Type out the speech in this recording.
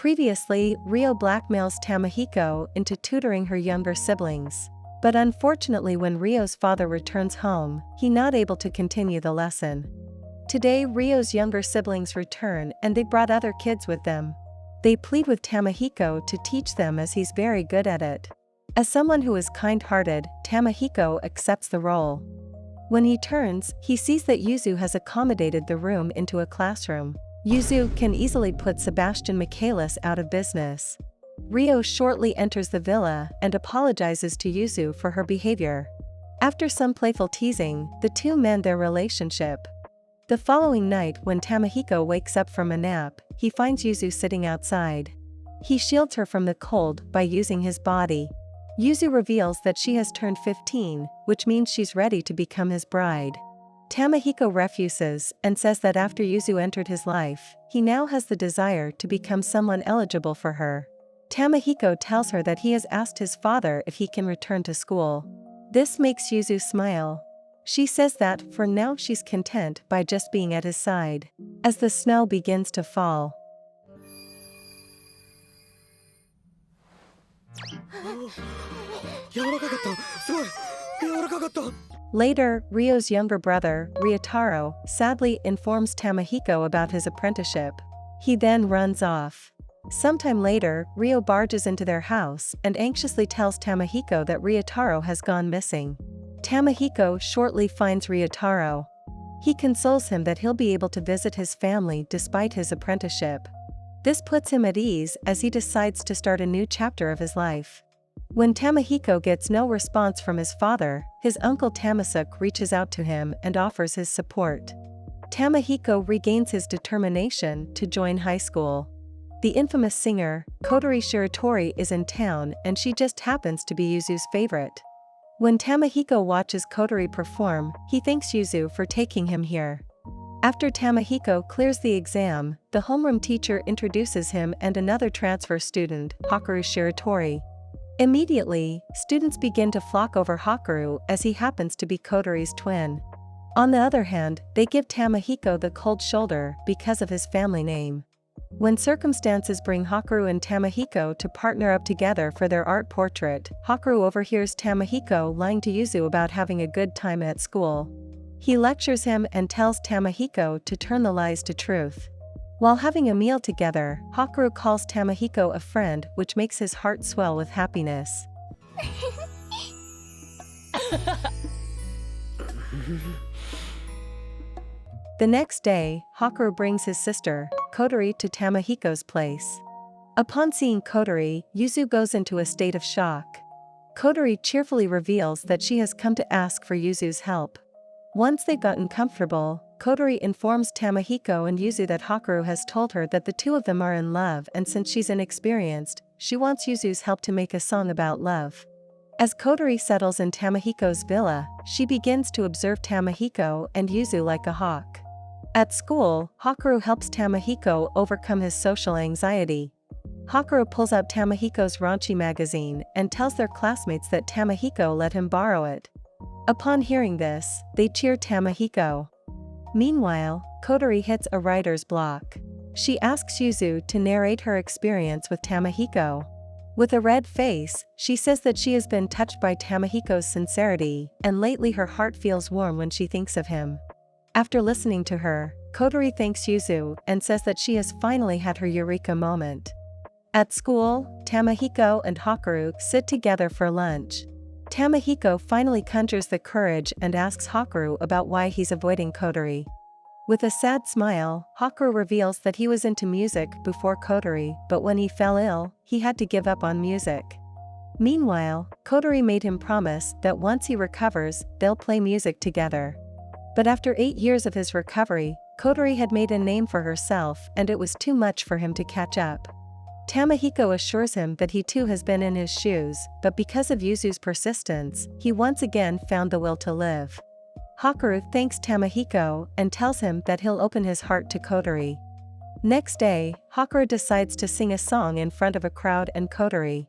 Previously, Ryo blackmails Tamahiko into tutoring her younger siblings. But unfortunately, when Ryo's father returns home, he's not able to continue the lesson. Today, Ryo's younger siblings return and they brought other kids with them. They plead with Tamahiko to teach them as he's very good at it. As someone who is kind-hearted, Tamahiko accepts the role. When he turns, he sees that Yuzu has accommodated the room into a classroom. Yuzu can easily put Sebastian Michaelis out of business. Ryo shortly enters the villa and apologizes to Yuzu for her behavior. After some playful teasing, the two mend their relationship. The following night, when Tamahiko wakes up from a nap, he finds Yuzu sitting outside. He shields her from the cold by using his body. Yuzu reveals that she has turned 15, which means she's ready to become his bride. Tamahiko refuses and says that after Yuzu entered his life, he now has the desire to become someone eligible for her. Tamahiko tells her that he has asked his father if he can return to school. This makes Yuzu smile. She says that for now she's content by just being at his side. As the snow begins to fall. Later, Ryo's younger brother, Ryotaro, sadly informs Tamahiko about his apprenticeship. He then runs off. Sometime later, Ryo barges into their house and anxiously tells Tamahiko that Ryotaro has gone missing. Tamahiko shortly finds Ryotaro. He consoles him that he'll be able to visit his family despite his apprenticeship. This puts him at ease as he decides to start a new chapter of his life. When Tamahiko gets no response from his father, his uncle Tamasuk reaches out to him and offers his support. Tamahiko regains his determination to join high school. The infamous singer, Kotori Shiratori, is in town and she just happens to be Yuzu's favorite. When Tamahiko watches Kotori perform, he thanks Yuzu for taking him here. After Tamahiko clears the exam, the homeroom teacher introduces him and another transfer student, Hakuru Shiratori. Immediately, students begin to flock over Hakuru as he happens to be Kotori's twin. On the other hand, they give Tamahiko the cold shoulder because of his family name. When circumstances bring Hakuru and Tamahiko to partner up together for their art portrait, Hakuru overhears Tamahiko lying to Yuzu about having a good time at school. He lectures him and tells Tamahiko to turn the lies to truth. While having a meal together, Hakuru calls Tamahiko a friend, which makes his heart swell with happiness. The next day, Hakuru brings his sister, Kotori, to Tamahiko's place. Upon seeing Kotori, Yuzu goes into a state of shock. Kotori cheerfully reveals that she has come to ask for Yuzu's help. Once they've gotten comfortable, Kotori informs Tamahiko and Yuzu that Hakuru has told her that the two of them are in love, and since she's inexperienced, she wants Yuzu's help to make a song about love. As Kotori settles in Tamahiko's villa, she begins to observe Tamahiko and Yuzu like a hawk. At school, Hakuru helps Tamahiko overcome his social anxiety. Hakuru pulls out Tamahiko's raunchy magazine and tells their classmates that Tamahiko let him borrow it. Upon hearing this, they cheer Tamahiko. Meanwhile, Kotori hits a writer's block. She asks Yuzu to narrate her experience with Tamahiko. With a red face, she says that she has been touched by Tamahiko's sincerity, and lately her heart feels warm when she thinks of him. After listening to her, Kotori thanks Yuzu and says that she has finally had her eureka moment. At school, Tamahiko and Hakuru sit together for lunch. Tamahiko finally conjures the courage and asks Hakuru about why he's avoiding Kotori. With a sad smile, Hakuru reveals that he was into music before Kotori, but when he fell ill, he had to give up on music. Meanwhile, Kotori made him promise that once he recovers, they'll play music together. But after 8 years of his recovery, Kotori had made a name for herself and it was too much for him to catch up. Tamahiko assures him that he too has been in his shoes, but because of Yuzu's persistence, he once again found the will to live. Hakuru thanks Tamahiko and tells him that he'll open his heart to Kotori. Next day, Hakuru decides to sing a song in front of a crowd and Kotori.